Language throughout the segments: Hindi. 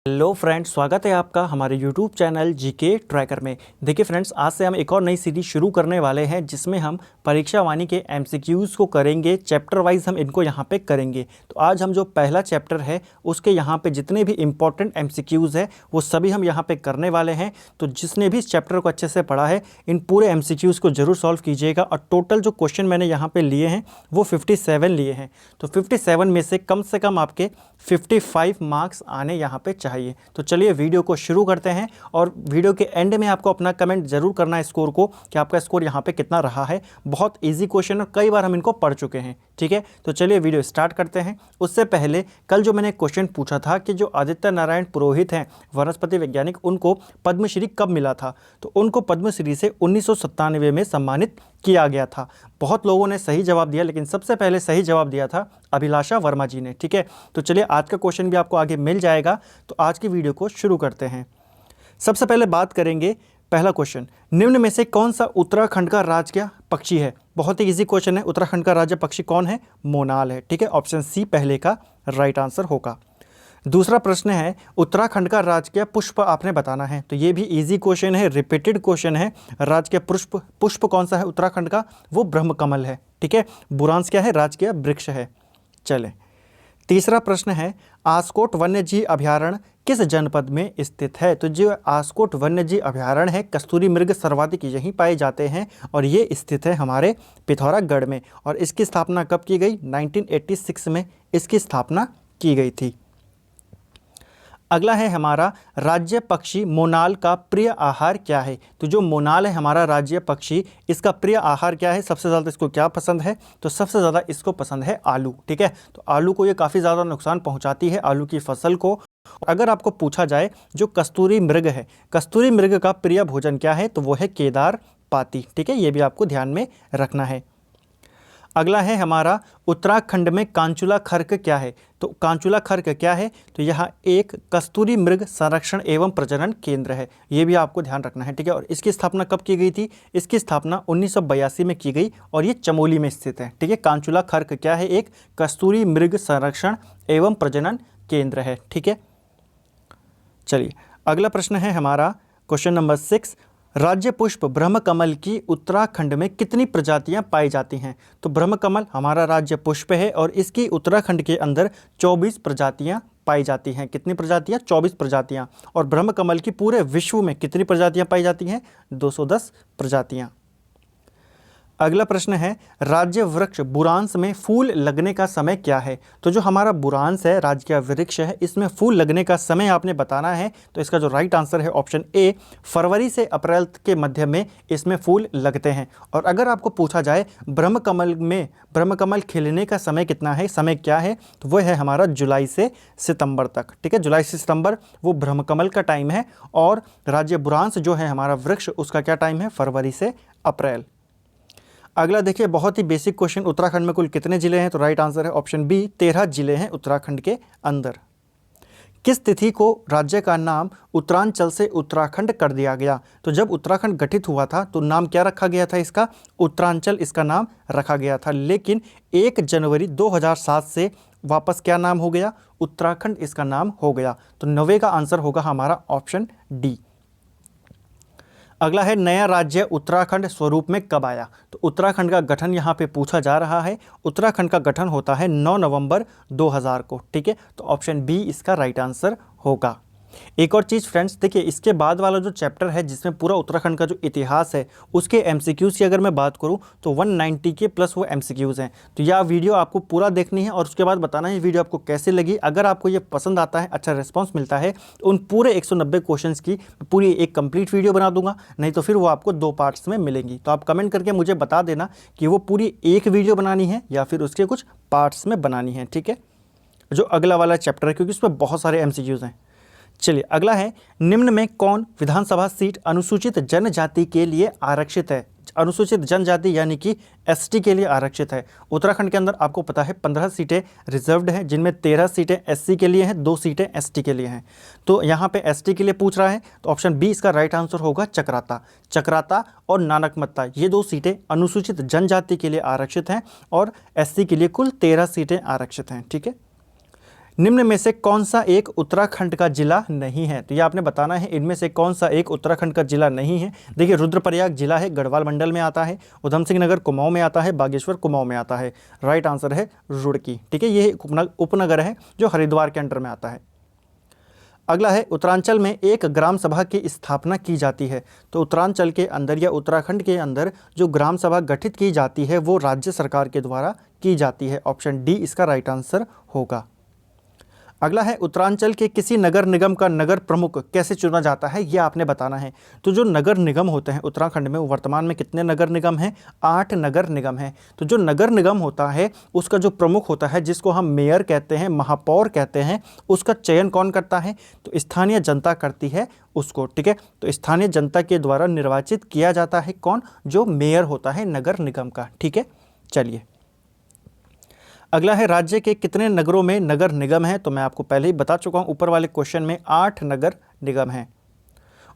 हेलो फ्रेंड्स, स्वागत है आपका हमारे यूट्यूब चैनल जीके ट्रैकर में। देखिए फ्रेंड्स, आज से हम एक और नई सीरीज शुरू करने वाले हैं जिसमें हम परीक्षा वाणी के एमसीक्यूज़ को करेंगे। चैप्टर वाइज हम इनको यहाँ पे करेंगे। तो आज हम जो पहला चैप्टर है उसके यहाँ पे जितने भी इंपॉर्टेंट एमसीक्यूज़ है वो सभी हम यहाँ पे करने वाले हैं। तो जिसने भी इस चैप्टर को अच्छे से पढ़ा है इन पूरे एमसीक्यूज़ को ज़रूर सॉल्व कीजिएगा। और टोटल जो क्वेश्चन मैंने यहाँ पर लिए हैं वो 57 लिए हैं। तो 57 में से कम आपके 55 मार्क्स आने यहाँ पे चाहिए। तो चलिए वीडियो को शुरू करते हैं और वीडियो के एंड में आपको अपना कमेंट जरूर करना है स्कोर को कि आपका स्कोर यहाँ पे कितना रहा है। बहुत इजी क्वेश्चन और कई बार हम इनको पढ़ चुके हैं। ठीक है, तो चलिए वीडियो स्टार्ट करते हैं। उससे पहले कल जो मैंने क्वेश्चन पूछा था कि जो आदित्य नारायण पुरोहित हैं वनस्पति वैज्ञानिक, उनको पद्मश्री कब मिला था, तो उनको पद्मश्री से 1997 में सम्मानित किया गया था। बहुत लोगों ने सही जवाब दिया, लेकिन सबसे पहले सही जवाब दिया था अभिलाषा वर्मा जी ने। ठीक है, तो चलिए आज का क्वेश्चन भी आपको आगे मिल जाएगा। तो आज की वीडियो को शुरू करते हैं। सबसे पहले बात करेंगे पहला क्वेश्चन, निम्न में से कौन सा उत्तराखंड का राजकीय पक्षी है। बहुत ही इजी क्वेश्चन है। उत्तराखंड का राज्य पक्षी कौन है? मोनाल है। ठीक है, ऑप्शन सी पहले का राइट आंसर होगा। दूसरा प्रश्न है, उत्तराखंड का राजकीय पुष्प आपने बताना है। तो ये भी इजी क्वेश्चन है, रिपीटेड क्वेश्चन है। राजकीय पुष्प कौन सा है उत्तराखंड का? वो ब्रह्मकमल है। ठीक है, बुरांस क्या है? राजकीय वृक्ष है। चले, तीसरा प्रश्न है, आस्कोट वन्यजीव अभयारण्य किस जनपद में स्थित है? तो जो आस्कोट वन्यजीव अभयारण्य है, कस्तूरी मृग सर्वाधिक यहीं पाए जाते हैं और ये स्थित है हमारे पिथौरागढ़ में। और इसकी स्थापना कब की गई? 1986 में इसकी स्थापना की गई थी। अगला है हमारा, राज्य पक्षी मोनाल का प्रिय आहार क्या है? तो जो मोनाल है हमारा राज्य पक्षी, इसका प्रिय आहार क्या है? सबसे ज़्यादा इसको क्या पसंद है? तो सबसे ज़्यादा इसको पसंद है आलू। ठीक है, तो आलू को ये काफ़ी ज़्यादा नुकसान पहुंचाती है, आलू की फसल को। अगर आपको पूछा जाए जो कस्तूरी मृग है, कस्तूरी मृग का प्रिय भोजन क्या है? तो वो है केदार पाती। ठीक है, ये भी आपको ध्यान में रखना है। अगला है हमारा, उत्तराखंड में कांचुला खर्क क्या है? तो कांचुला खर्क क्या है? तो यहाँ एक कस्तूरी मृग संरक्षण एवं प्रजनन केंद्र है। ये भी आपको ध्यान रखना है। ठीक है, और इसकी स्थापना कब की गई थी? इसकी स्थापना 1982 में की गई और ये चमोली में स्थित है। ठीक है, कांचुला खर्क क्या है? एक कस्तूरी मृग संरक्षण एवं प्रजनन केंद्र है। ठीक है, चलिए अगला प्रश्न है हमारा क्वेश्चन नंबर 6, राज्य पुष्प ब्रह्मकमल की उत्तराखंड में कितनी प्रजातियां पाई जाती हैं? तो ब्रह्मकमल हमारा राज्य पुष्प है और इसकी उत्तराखंड के अंदर 24 प्रजातियां पाई जाती हैं। कितनी प्रजातियां? 24 प्रजातियां। और ब्रह्मकमल की पूरे विश्व में कितनी प्रजातियां पाई जाती हैं? 210 प्रजातियां। अगला प्रश्न है, राज्य वृक्ष बुरांस में फूल लगने का समय क्या है? तो जो हमारा बुरांस है, राज्य वृक्ष है, इसमें फूल लगने का समय आपने बताना है। तो इसका जो राइट आंसर है ऑप्शन ए, फरवरी से अप्रैल के मध्य में इसमें फूल लगते हैं। और अगर आपको पूछा जाए ब्रह्मकमल खिलने का समय कितना है, समय क्या है? तो वो है हमारा जुलाई से सितंबर तक। ठीक है, जुलाई से सितंबर वो ब्रह्मकमल का टाइम है। और राज्य बुरांस जो है हमारा वृक्ष, उसका क्या टाइम है? फरवरी से अप्रैल। अगला देखिए, बहुत ही बेसिक क्वेश्चन, उत्तराखंड में कुल कितने जिले हैं? तो राइट आंसर है ऑप्शन बी, 13 जिले हैं उत्तराखंड के अंदर। किस तिथि को राज्य का नाम उत्तरांचल से उत्तराखंड कर दिया गया? तो जब उत्तराखंड गठित हुआ था तो नाम क्या रखा गया था इसका? उत्तरांचल इसका नाम रखा गया था। लेकिन 1 जनवरी 2007 से वापस क्या नाम हो गया? उत्तराखंड इसका नाम हो गया। तो 9 का आंसर होगा हमारा ऑप्शन डी। अगला है, नया राज्य उत्तराखंड स्वरूप में कब आया? तो उत्तराखंड का गठन यहाँ पे पूछा जा रहा है। उत्तराखंड का गठन होता है 9 नवंबर 2000 को। ठीक है, तो ऑप्शन बी इसका राइट आंसर होगा। एक और चीज़ फ्रेंड्स, देखिए इसके बाद वाला जो चैप्टर है जिसमें पूरा उत्तराखंड का जो इतिहास है उसके एमसीक्यूज़ की अगर मैं बात करूं तो 190 के प्लस वो एमसीक्यूज़ हैं। तो यह वीडियो आपको पूरा देखनी है और उसके बाद बताना है वीडियो आपको कैसे लगी। अगर आपको ये पसंद आता है, अच्छा रिस्पॉन्स मिलता है, तो उन पूरे 190 क्वेश्चन की पूरी एक कंप्लीट वीडियो बना दूंगा, नहीं तो फिर वो आपको 2 पार्ट्स में मिलेंगी। तो आप कमेंट करके मुझे बता देना कि वो पूरी एक वीडियो बनानी है या फिर उसके कुछ पार्ट्स में बनानी है। ठीक है, जो अगला वाला चैप्टर है, क्योंकि उसमें बहुत सारे एमसीक्यूज़ हैं। चलिए अगला है, निम्न में कौन विधानसभा सीट अनुसूचित जनजाति के लिए आरक्षित है? अनुसूचित जनजाति यानी कि एसटी के लिए आरक्षित है। उत्तराखंड के अंदर आपको पता है 15 सीटें रिजर्व्ड हैं, जिनमें 13 सीटें एससी के लिए हैं, 2 सीटें एसटी के लिए हैं। तो यहाँ पे एसटी के लिए पूछ रहा है, तो ऑप्शन बी इसका राइट आंसर होगा चक्राता। चक्राता और नानकमत्ता, ये 2 सीटें अनुसूचित जनजाति के लिए आरक्षित हैं और एससी के लिए कुल 13 सीटें आरक्षित हैं। ठीक है, निम्न में से कौन सा एक उत्तराखंड का जिला नहीं है? तो ये आपने बताना है इनमें से कौन सा एक उत्तराखंड का जिला नहीं है। देखिए रुद्रप्रयाग जिला है, गढ़वाल मंडल में आता है। उधम सिंह नगर कुमाऊं में आता है। बागेश्वर कुमाऊं में आता है। राइट आंसर है रुड़की। ठीक है, ये उपनगर है जो हरिद्वार के अंडर में आता है। अगला है उत्तरांचल में एक ग्राम सभा की स्थापना की जाती है। तो उत्तरांचल के अंदर या उत्तराखंड के अंदर जो ग्राम सभा गठित की जाती है वो राज्य सरकार के द्वारा की जाती है। ऑप्शन डी इसका राइट आंसर होगा। अगला है उत्तरांचल के किसी नगर निगम का नगर प्रमुख कैसे चुना जाता है, ये आपने बताना है। तो जो नगर निगम होते हैं उत्तराखंड में, वर्तमान में कितने नगर निगम हैं? 8 नगर निगम हैं। तो जो नगर निगम होता है उसका जो प्रमुख होता है, जिसको हम मेयर कहते हैं, महापौर कहते हैं, उसका चयन कौन करता है? तो स्थानीय जनता करती है उसको। ठीक है, तो स्थानीय जनता के द्वारा निर्वाचित किया जाता है कौन? जो मेयर होता है नगर निगम का। ठीक है, चलिए अगला है राज्य के कितने नगरों में नगर निगम है? तो मैं आपको पहले ही बता चुका हूँ ऊपर वाले क्वेश्चन में 8 नगर निगम हैं।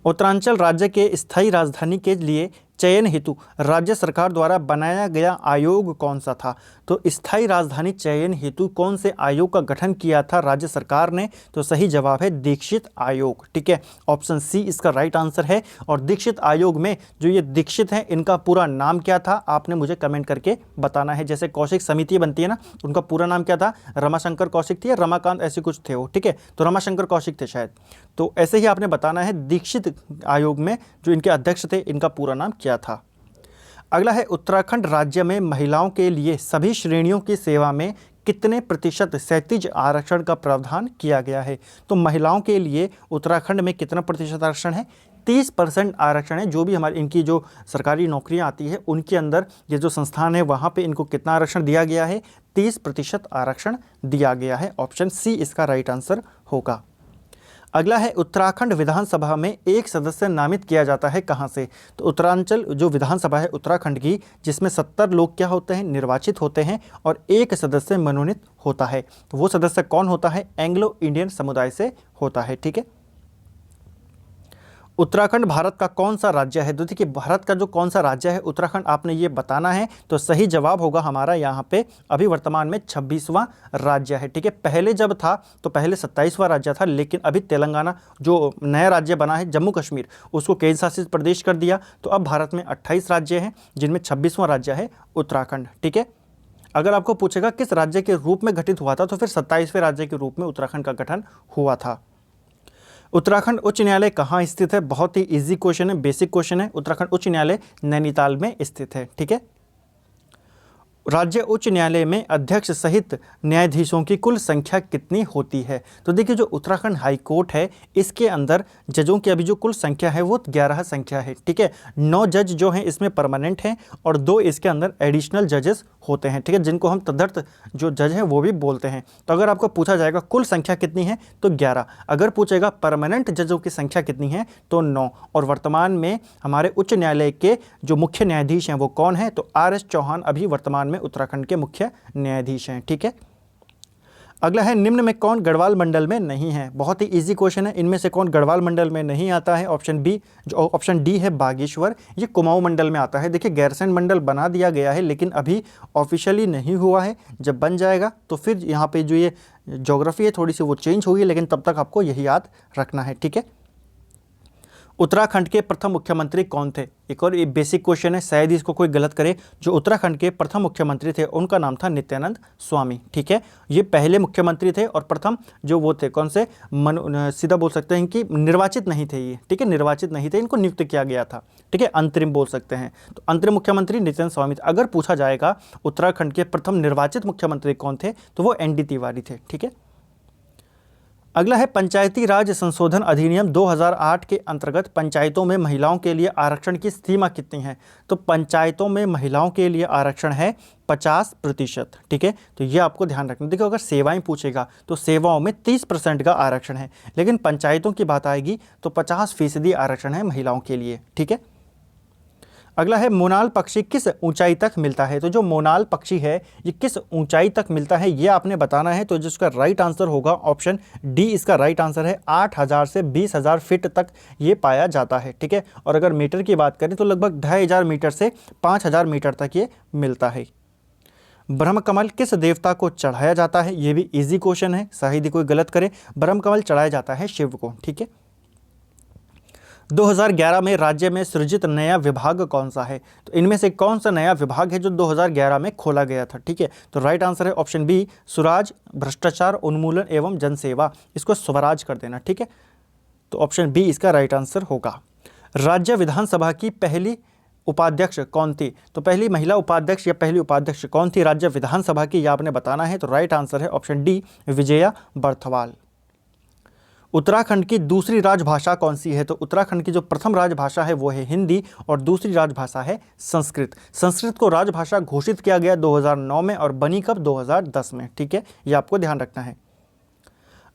उत्तरांचल राज्य के स्थायी राजधानी के लिए चयन हेतु राज्य सरकार द्वारा बनाया गया आयोग कौन सा था? तो स्थायी राजधानी चयन हेतु कौन से आयोग का गठन किया था राज्य सरकार ने? तो सही जवाब है दीक्षित आयोग। ठीक है, ऑप्शन सी इसका राइट आंसर है। और दीक्षित आयोग में जो ये दीक्षित हैं इनका पूरा नाम क्या था आपने मुझे कमेंट करके बताना है। जैसे कौशिक समिति बनती है ना, उनका पूरा नाम क्या था? रमाशंकर कौशिक थी या रमाकांत, ऐसे कुछ थे वो। ठीक है, तो रमाशंकर कौशिक थे शायद। तो ऐसे ही आपने बताना है दीक्षित आयोग में जो इनके अध्यक्ष थे इनका पूरा नाम क्या था। अगला है उत्तराखंड राज्य में महिलाओं के लिए सभी श्रेणियों की सेवा में कितने प्रतिशत क्षैतिज आरक्षण का प्रावधान किया गया है? तो महिलाओं के लिए उत्तराखंड में कितना प्रतिशत आरक्षण है? 30% आरक्षण है। जो भी हमारी इनकी जो सरकारी नौकरियां आती है उनके अंदर ये जो संस्थान है वहाँ पे इनको कितना आरक्षण दिया गया है? 30% आरक्षण दिया गया है। ऑप्शन सी इसका राइट आंसर होगा। अगला है उत्तराखंड विधानसभा में एक सदस्य नामित किया जाता है कहाँ से? तो उत्तरांचल जो विधानसभा है उत्तराखंड की, जिसमें 70 लोग क्या होते हैं? निर्वाचित होते हैं और एक सदस्य मनोनीत होता है। तो वो सदस्य कौन होता है? एंग्लो इंडियन समुदाय से होता है। ठीक है, उत्तराखंड भारत का कौन सा राज्य है? तो देखिए भारत का जो कौन सा राज्य है उत्तराखंड, आपने ये बताना है। तो सही जवाब होगा हमारा यहाँ पे अभी वर्तमान में 26वां राज्य है। ठीक है, पहले जब था तो पहले 27वां राज्य था, लेकिन अभी तेलंगाना जो नया राज्य बना है जम्मू कश्मीर, उसको केंद्र शासित प्रदेश कर दिया। तो अब भारत में 28 राज्य हैं जिनमें 26वां राज्य है उत्तराखंड। ठीक है, अगर आपको पूछेगा किस राज्य के रूप में गठित हुआ था तो फिर 27वें राज्य के रूप में उत्तराखंड का गठन हुआ था। उत्तराखंड उच्च न्यायालय कहाँ स्थित है? बहुत ही इजी क्वेश्चन है, बेसिक क्वेश्चन है। उत्तराखंड उच्च न्यायालय नैनीताल में स्थित है। ठीक है, राज्य उच्च न्यायालय में अध्यक्ष सहित न्यायाधीशों की कुल संख्या कितनी होती है? तो देखिए जो उत्तराखंड हाई कोर्ट है इसके अंदर जजों की अभी जो कुल संख्या है वो 11 संख्या है। ठीक है, 9 जज जो हैं इसमें परमानेंट हैं और 2 इसके अंदर एडिशनल जजेस होते हैं। ठीक है, जिनको हम तदर्थ जो जज हैं वो भी बोलते हैं। तो अगर आपको पूछा जाएगा कुल संख्या कितनी है तो 11, अगर पूछेगा परमानेंट जजों की संख्या कितनी है तो 9। और वर्तमान में हमारे उच्च न्यायालय के जो मुख्य न्यायाधीश हैं वो कौन है? तो RS चौहान अभी वर्तमान में उत्तराखंड के मुख्य न्यायाधीश हैं। ठीक है, अगला है निम्न में कौन गढ़वाल मंडल में नहीं है? बहुत ही इजी क्वेश्चन है, इनमें से कौन गढ़वाल मंडल में नहीं आता है? ऑप्शन बी, जो ऑप्शन डी है बागेश्वर, ये कुमाऊं मंडल में आता है। देखिए गैरसैंण मंडल बना दिया गया है लेकिन अभी ऑफिशियली नहीं हुआ है। जब बन जाएगा तो फिर यहाँ पे जो ये ज्योग्राफी है थोड़ी सी वो चेंज होगी, लेकिन तब तक आपको यही याद रखना है। ठीक है, उत्तराखंड के प्रथम मुख्यमंत्री कौन थे? एक और ये बेसिक क्वेश्चन है, शायद इसको कोई गलत करे। जो उत्तराखंड के प्रथम मुख्यमंत्री थे उनका नाम था नित्यानंद स्वामी। ठीक है, ये पहले मुख्यमंत्री थे और प्रथम जो वो थे कौन से सीधा बोल सकते हैं कि निर्वाचित नहीं थे ये। ठीक है, निर्वाचित नहीं थे, इनको नियुक्त किया गया था। ठीक है, अंतरिम बोल सकते हैं। तो अंतरिम मुख्यमंत्री नित्यानंद स्वामी थे। अगर पूछा जाएगा उत्तराखंड के प्रथम निर्वाचित मुख्यमंत्री कौन थे तो वो ND तिवारी थे। ठीक है, अगला है पंचायती राज संशोधन अधिनियम 2008 के अंतर्गत पंचायतों में महिलाओं के लिए आरक्षण की सीमा कितनी है? तो पंचायतों में महिलाओं के लिए आरक्षण है 50%। ठीक है, तो ये आपको ध्यान रखना। देखो अगर सेवाएं पूछेगा तो सेवाओं में 30% का आरक्षण है, लेकिन पंचायतों की बात आएगी तो 50% आरक्षण है महिलाओं के लिए। ठीक है, अगला है मोनाल पक्षी किस ऊंचाई तक मिलता है? तो जो मोनाल पक्षी है ये किस ऊंचाई तक मिलता है ये आपने बताना है। तो जिसका राइट आंसर होगा ऑप्शन डी इसका राइट आंसर है। 8000 से 20,000 फीट तक ये पाया जाता है। ठीक है, और अगर मीटर की बात करें तो लगभग 2500 मीटर से 5000 मीटर तक ये मिलता है। ब्रह्म कमल किस देवता को चढ़ाया जाता है? ये भी इजी क्वेश्चन है, शायद ही कोई गलत करे। ब्रह्म कमल चढ़ाया जाता है शिव को, ठीक है। 2011 में राज्य में सृजित नया विभाग कौन सा है? तो इनमें से कौन सा नया विभाग है जो 2011 में खोला गया था? ठीक है, तो राइट आंसर है ऑप्शन बी, सुराज, भ्रष्टाचार उन्मूलन एवं जनसेवा। इसको स्वराज कर देना, ठीक है। तो ऑप्शन बी इसका राइट आंसर होगा। राज्य विधानसभा की पहली उपाध्यक्ष कौन थी? तो पहली महिला उपाध्यक्ष या पहली उपाध्यक्ष कौन थी राज्य विधानसभा की, यह आपने बताना है। तो राइट आंसर है ऑप्शन डी, विजया बर्थवाल। उत्तराखंड की दूसरी राजभाषा कौन सी है? तो उत्तराखंड की जो प्रथम राजभाषा है वो है हिंदी और दूसरी राजभाषा है संस्कृत। संस्कृत को राजभाषा घोषित किया गया 2009 में और बनी कब? 2010 में, ठीक है, ये आपको ध्यान रखना है।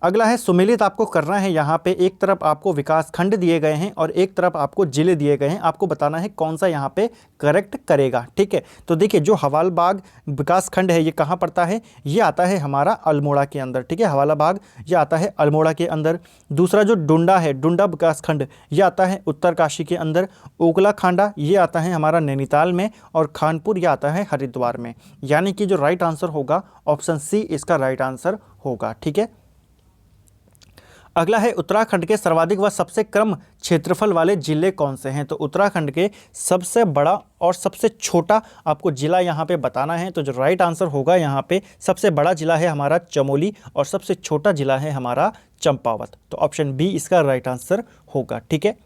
अगला है सुमेलित आपको करना है। यहाँ पे एक तरफ आपको विकास खंड दिए गए हैं और एक तरफ आपको जिले दिए गए हैं, आपको बताना है कौन सा यहाँ पे करेक्ट करेगा, ठीक है। तो देखिए जो हवालबाग विकास खंड है ये कहाँ पड़ता है? ये आता है हमारा अल्मोड़ा के अंदर, ठीक है, हवालाबाग ये आता है अल्मोड़ा के अंदर। दूसरा जो डुंडा है, डुंडा विकास खंड, ये आता है उत्तरकाशी के अंदर। ओकला खांडा ये आता है हमारा नैनीताल में और खानपुर ये आता है हरिद्वार में। यानी कि जो राइट आंसर होगा ऑप्शन सी इसका राइट आंसर होगा, ठीक है। अगला है उत्तराखंड के सर्वाधिक व सबसे कम क्षेत्रफल वाले जिले कौन से हैं? तो उत्तराखंड के सबसे बड़ा और सबसे छोटा आपको जिला यहाँ पे बताना है। तो जो राइट आंसर होगा यहाँ पे, सबसे बड़ा जिला है हमारा चमोली और सबसे छोटा जिला है हमारा चंपावत। तो ऑप्शन बी इसका राइट आंसर होगा, ठीक है।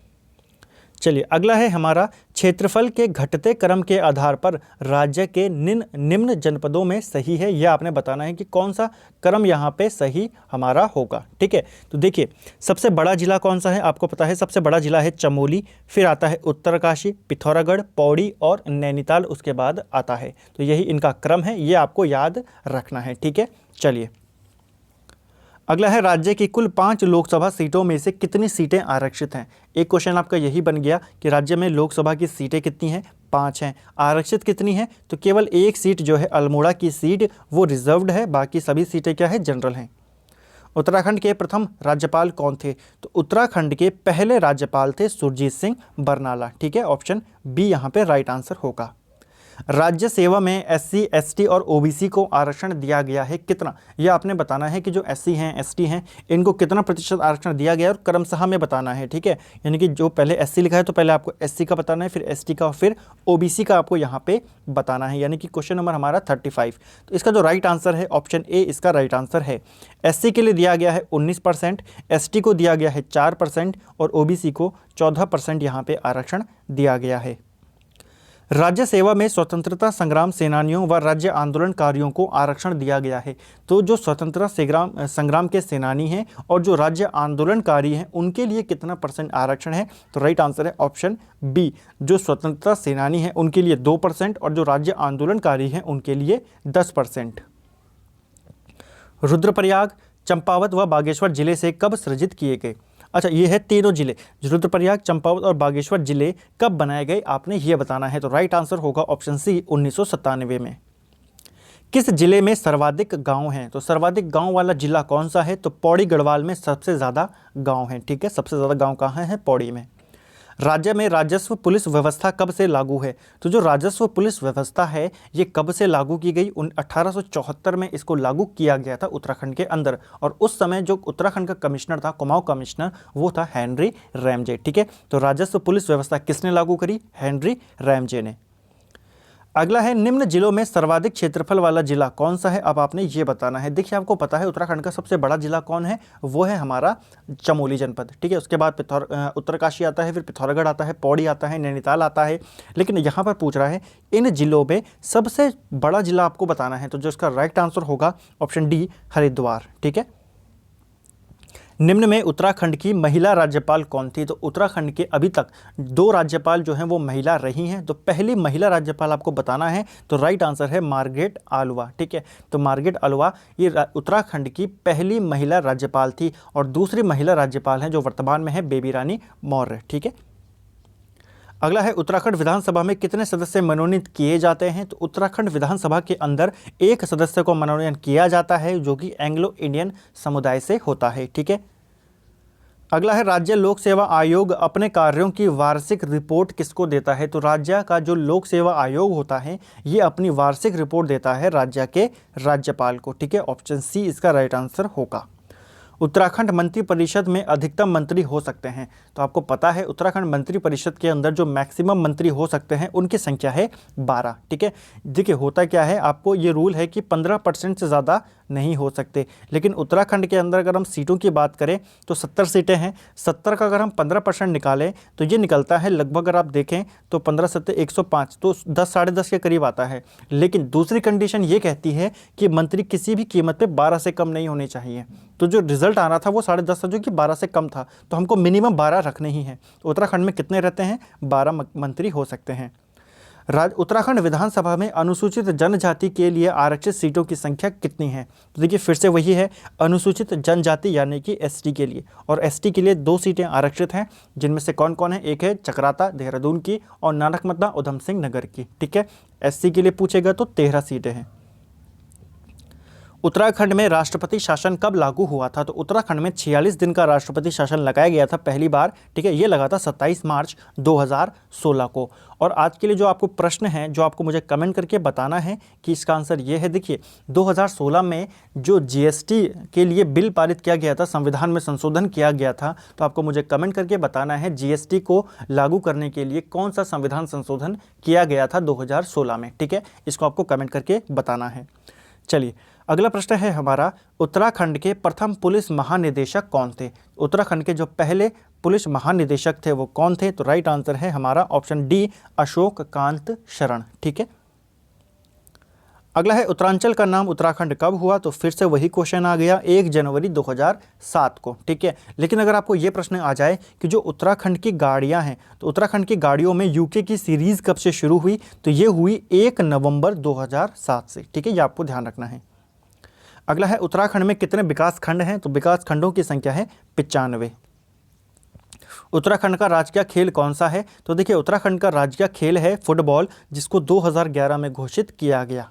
चलिए अगला है हमारा क्षेत्रफल के घटते क्रम के आधार पर राज्य के निम्न जनपदों में सही है, यह आपने बताना है कि कौन सा क्रम यहाँ पे सही हमारा होगा, ठीक है। तो देखिए सबसे बड़ा जिला कौन सा है? आपको पता है सबसे बड़ा जिला है चमोली, फिर आता है उत्तरकाशी, पिथौरागढ़, पौड़ी और नैनीताल उसके बाद आता है। तो यही इनका क्रम है, ये आपको याद रखना है, ठीक है। चलिए अगला है राज्य की कुल 5 लोकसभा सीटों में से कितनी सीटें आरक्षित हैं? एक क्वेश्चन आपका यही बन गया कि राज्य में लोकसभा की सीटें कितनी हैं? 5 हैं। आरक्षित कितनी हैं? तो केवल एक सीट जो है अल्मोड़ा की सीट वो रिजर्व्ड है, बाकी सभी सीटें क्या है? जनरल हैं। उत्तराखंड के प्रथम राज्यपाल कौन थे? तो उत्तराखंड के पहले राज्यपाल थे सुरजीत सिंह बरनाला, ठीक है। ऑप्शन बी यहाँ पे राइट आंसर होगा। राज्य सेवा में SC, ST और OBC को आरक्षण दिया गया है कितना? यह आपने बताना है कि जो SC हैं ST हैं इनको कितना प्रतिशत आरक्षण दिया गया है और क्रमशः में बताना है, ठीक है। यानी कि जो पहले SC लिखा है तो पहले आपको SC का बताना है, फिर ST का और फिर OBC का आपको यहाँ पे बताना है। यानी कि क्वेश्चन नंबर हमारा 35। तो इसका जो राइट आंसर है ऑप्शन ए इसका राइट आंसर है। SC के लिए दिया गया है 19%, ST को दिया गया है 4% और OBC को 14% यहाँ पे आरक्षण दिया गया है। राज्य सेवा में स्वतंत्रता संग्राम सेनानियों व राज्य आंदोलनकारियों को आरक्षण दिया गया है। तो जो स्वतंत्रता संग्राम के सेनानी हैं और जो राज्य आंदोलनकारी हैं उनके लिए कितना % आरक्षण है? तो राइट आंसर है ऑप्शन बी, जो स्वतंत्रता सेनानी हैं उनके लिए 2% और जो राज्य आंदोलनकारी हैं उनके लिए 10%। रुद्रप्रयाग, चंपावत व बागेश्वर जिले से कब सृजित किए गए? अच्छा ये है तीनों जिले, रुद्रप्रयाग, चंपावत और बागेश्वर जिले कब बनाए गए आपने ये बताना है। तो राइट आंसर होगा ऑप्शन सी 1997 में। किस जिले में सर्वाधिक गांव हैं? तो सर्वाधिक गांव वाला जिला कौन सा है? तो पौड़ी गढ़वाल में सबसे ज़्यादा गांव हैं, ठीक है। सबसे ज़्यादा गांव कहाँ है? पौड़ी में। राज्य में राजस्व पुलिस व्यवस्था कब से लागू है? तो जो राजस्व पुलिस व्यवस्था है ये कब से लागू की गई? 1874 में इसको लागू किया गया था उत्तराखंड के अंदर और उस समय जो उत्तराखंड का कमिश्नर था, कुमाऊं कमिश्नर, वो था हेनरी रैमजे, ठीक है। तो राजस्व पुलिस व्यवस्था किसने लागू करी? हेनरी रैमजे ने। अगला है निम्न जिलों में सर्वाधिक क्षेत्रफल वाला जिला कौन सा है? अब आपने ये बताना है। देखिए आपको पता है उत्तराखंड का सबसे बड़ा जिला कौन है? वो है हमारा चमोली जनपद, ठीक है। उसके बाद उत्तरकाशी आता है, फिर पिथौरागढ़ आता है, पौड़ी आता है, नैनीताल आता है। लेकिन यहाँ पर पूछ रहा है इन जिलों में सबसे बड़ा जिला आपको बताना है। तो जो इसका राइट आंसर होगा ऑप्शन डी हरिद्वार, ठीक है। निम्न में उत्तराखंड की महिला राज्यपाल कौन थी? तो उत्तराखंड के अभी तक 2 राज्यपाल जो हैं वो महिला रही हैं। तो पहली महिला राज्यपाल आपको बताना है। तो राइट आंसर है मार्ग्रेट आलवा, ठीक है। तो मार्ग्रेट आलवा ये उत्तराखंड की पहली महिला राज्यपाल थी और दूसरी महिला राज्यपाल हैं जो वर्तमान में है बेबी रानी मौर्य, ठीक है। अगला है उत्तराखंड विधानसभा में कितने सदस्य मनोनीत किए जाते हैं? तो उत्तराखंड विधानसभा के अंदर 1 सदस्य को मनोनयन किया जाता है जो कि एंग्लो इंडियन समुदाय से होता है, ठीक है। अगला है राज्य लोक सेवा आयोग अपने कार्यों की वार्षिक रिपोर्ट किसको देता है? तो राज्य का जो लोक सेवा आयोग होता है ये अपनी वार्षिक रिपोर्ट देता है राज्य के राज्यपाल को। ठीक है, ऑप्शन सी इसका राइट आंसर होगा। उत्तराखंड मंत्रिपरिषद में अधिकतम मंत्री हो सकते हैं, तो आपको पता है उत्तराखंड मंत्रिपरिषद के अंदर जो मैक्सिमम मंत्री हो सकते हैं उनकी संख्या है 12। ठीक है, देखिए होता क्या है, आपको ये रूल है कि 15% से ज़्यादा नहीं हो सकते, लेकिन उत्तराखंड के अंदर अगर हम सीटों की बात करें तो 70 सीटें हैं। 70 का अगर हम 15% निकालें तो ये निकलता है लगभग, अगर आप देखें तो 15 7 105, तो 10 साढ़े 10 के करीब आता है। लेकिन दूसरी कंडीशन ये कहती है कि मंत्री किसी भी कीमत पे 12 से कम नहीं होने चाहिए। तो जो रिजल्ट आ रहा था वो 10.5 था, जो कि 12 से कम था, तो हमको मिनिमम 12 रखने ही हैं। उत्तराखंड में कितने रहते हैं? 12 मंत्री हो सकते हैं। उत्तराखंड विधानसभा में अनुसूचित जनजाति के लिए आरक्षित सीटों की संख्या कितनी है? तो देखिए फिर से वही है, अनुसूचित जनजाति यानी कि एसटी के लिए, और एसटी के लिए 2 सीटें आरक्षित हैं, जिनमें से कौन कौन है? एक है चकराता देहरादून की और नानकमत्ता उधम सिंह नगर की। ठीक है, एससी के लिए पूछेगा तो 13 सीटें हैं। उत्तराखंड में राष्ट्रपति शासन कब लागू हुआ था? तो उत्तराखंड में 46 दिन का राष्ट्रपति शासन लगाया गया था पहली बार। ठीक है, ये लगा था 27 मार्च 2016 को। और आज के लिए जो आपको प्रश्न है, जो आपको मुझे कमेंट करके बताना है कि इसका आंसर ये है। देखिए 2016 में जो जीएसटी के लिए बिल पारित किया गया था, संविधान में संशोधन किया गया था, तो आपको मुझे कमेंट करके बताना है जीएसटी को लागू करने के लिए कौन सा संविधान संशोधन किया गया था 2016 में। ठीक है, इसको आपको कमेंट करके बताना है। चलिए अगला प्रश्न है हमारा, उत्तराखंड के प्रथम पुलिस महानिदेशक कौन थे? उत्तराखंड के जो पहले पुलिस महानिदेशक थे वो कौन थे? तो राइट आंसर है हमारा ऑप्शन डी, अशोक कांत शरण। ठीक है, अगला है उत्तरांचल का नाम उत्तराखंड कब हुआ? तो फिर से वही क्वेश्चन आ गया, 1 जनवरी 2007 को। ठीक है, लेकिन अगर आपको ये प्रश्न आ जाए कि जो उत्तराखंड की गाड़ियां हैं, तो उत्तराखंड की गाड़ियों में यूके की सीरीज़ कब से शुरू हुई? तो ये हुई 1 नवंबर 2007 से। ठीक है, ये आपको ध्यान रखना है। अगला है उत्तराखंड में कितने विकास खंड हैं? तो विकास खंडों की संख्या है 95। उत्तराखंड का राजकीय खेल कौन सा है? तो देखिए उत्तराखंड का राजकीय खेल है फुटबॉल, जिसको 2011 में घोषित किया गया।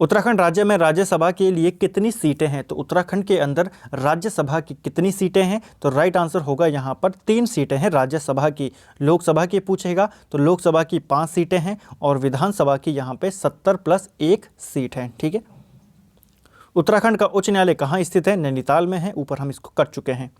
उत्तराखंड राज्य में राज्यसभा के लिए कितनी सीटें हैं? तो उत्तराखंड के अंदर राज्यसभा की कितनी सीटें हैं? तो राइट आंसर होगा यहाँ पर 3 सीटें हैं राज्यसभा की। लोकसभा की पूछेगा तो लोकसभा की 5 सीटें हैं और विधानसभा की यहाँ पे 70 + 1 सीट है। ठीक है, उत्तराखंड का उच्च न्यायालय कहाँ स्थित है? नैनीताल में है, ऊपर हम इसको कर चुके हैं।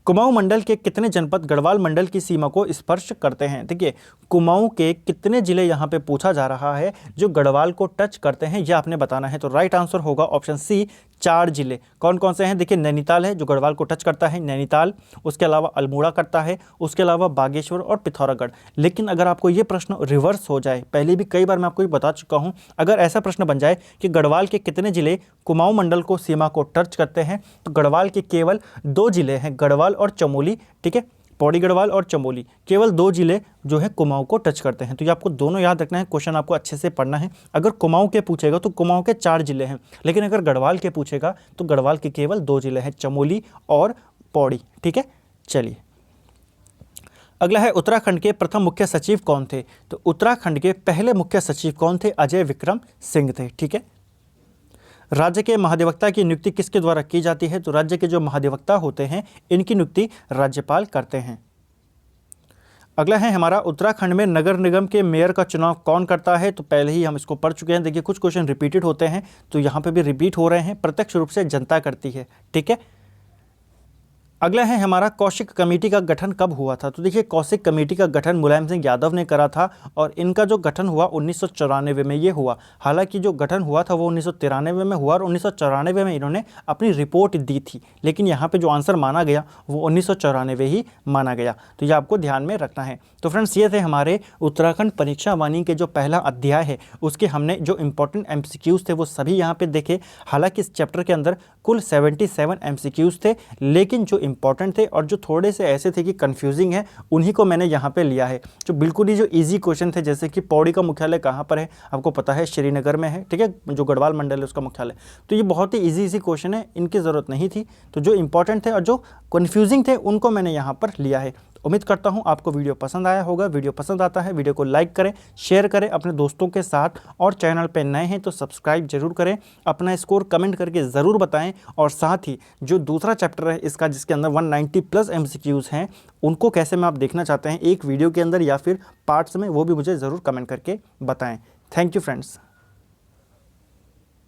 कुमाऊं मंडल के कितने जनपद गढ़वाल मंडल की सीमा को स्पर्श करते हैं? देखिए कुमाऊं के कितने जिले यहाँ पे पूछा जा रहा है जो गढ़वाल को टच करते हैं, यह आपने बताना है। तो राइट आंसर होगा ऑप्शन सी, 4 जिले। कौन कौन से हैं? देखिए नैनीताल है जो गढ़वाल को टच करता है, नैनीताल, उसके अलावा अल्मोड़ा करता है, उसके अलावा बागेश्वर और पिथौरागढ़। लेकिन अगर आपको ये प्रश्न रिवर्स हो जाए, पहले भी कई बार मैं आपको ये बता चुका हूँ, अगर ऐसा प्रश्न बन जाए कि गढ़वाल के कितने जिले कुमाऊं मंडल को सीमा को टच करते हैं, तो गढ़वाल के केवल 2 जिले हैं, गढ़वाल और चमोली। ठीक है, पौड़ी गढ़वाल और चमोली, केवल 2 जिले जो है कुमाऊं को टच करते हैं। तो ये आपको दोनों याद रखना है, क्वेश्चन आपको अच्छे से पढ़ना है। अगर कुमाऊं के पूछेगा तो कुमाऊं के 4 जिले हैं, लेकिन अगर गढ़वाल के पूछेगा तो गढ़वाल के केवल 2 जिले हैं, चमोली और पौड़ी। ठीक है, चलिए अगला है उत्तराखंड के प्रथम मुख्य सचिव कौन थे? तो उत्तराखंड के पहले मुख्य सचिव कौन थे? अजय विक्रम सिंह थे। ठीक है, राज्य के महाधिवक्ता की नियुक्ति किसके द्वारा की जाती है? तो राज्य के जो महाधिवक्ता होते हैं इनकी नियुक्ति राज्यपाल करते हैं। अगला है हमारा, उत्तराखंड में नगर निगम के मेयर का चुनाव कौन करता है? तो पहले ही हम इसको पढ़ चुके हैं। देखिए कुछ क्वेश्चन रिपीटेड होते हैं तो यहाँ पे भी रिपीट हो रहे हैं, प्रत्यक्ष रूप से जनता करती है। ठीक है, अगला है हमारा, कौशिक कमेटी का गठन कब हुआ था? तो देखिए कौशिक कमेटी का गठन मुलायम सिंह यादव ने करा था और इनका जो गठन हुआ 1994 में ये हुआ। हालांकि जो गठन हुआ था वो 1993 में हुआ और 1994 में इन्होंने अपनी रिपोर्ट दी थी, लेकिन यहाँ पे जो आंसर माना गया वो 1994 ही माना गया। तो ये आपको ध्यान में रखना है। तो फ्रेंड्स ये थे हमारे उत्तराखंड परीक्षा वाणी के जो पहला अध्याय है उसके हमने जो इंपॉर्टेंट MCQs थे वो सभी यहाँ पे देखे। हालांकि इस चैप्टर के अंदर कुल 77 MCQs थे, लेकिन जो इंपॉर्टेंट थे और जो थोड़े से ऐसे थे कि कंफ्यूजिंग है उन्हीं को मैंने यहाँ पे लिया है। जो बिल्कुल ही जो इजी क्वेश्चन थे, जैसे कि पौड़ी का मुख्यालय कहाँ पर है? आपको पता है श्रीनगर में है। ठीक है, जो गढ़वाल मंडल है उसका मुख्यालय। तो ये बहुत ही इजी क्वेश्चन है, इनकी ज़रूरत नहीं थी। तो जो इंपॉर्टेंट थे और जो कन्फ्यूजिंग थे उनको मैंने यहाँ पर लिया है। उम्मीद करता हूँ आपको वीडियो पसंद आया होगा। वीडियो पसंद आता है वीडियो को लाइक करें, शेयर करें अपने दोस्तों के साथ, और चैनल पे नए हैं तो सब्सक्राइब जरूर करें। अपना स्कोर कमेंट करके ज़रूर बताएं, और साथ ही जो दूसरा चैप्टर है इसका जिसके अंदर 190 प्लस MCQs हैं उनको कैसे में आप देखना चाहते हैं एक वीडियो के अंदर या फिर पार्ट्स में, वो भी मुझे ज़रूर कमेंट करके बताएं। Thank you friends.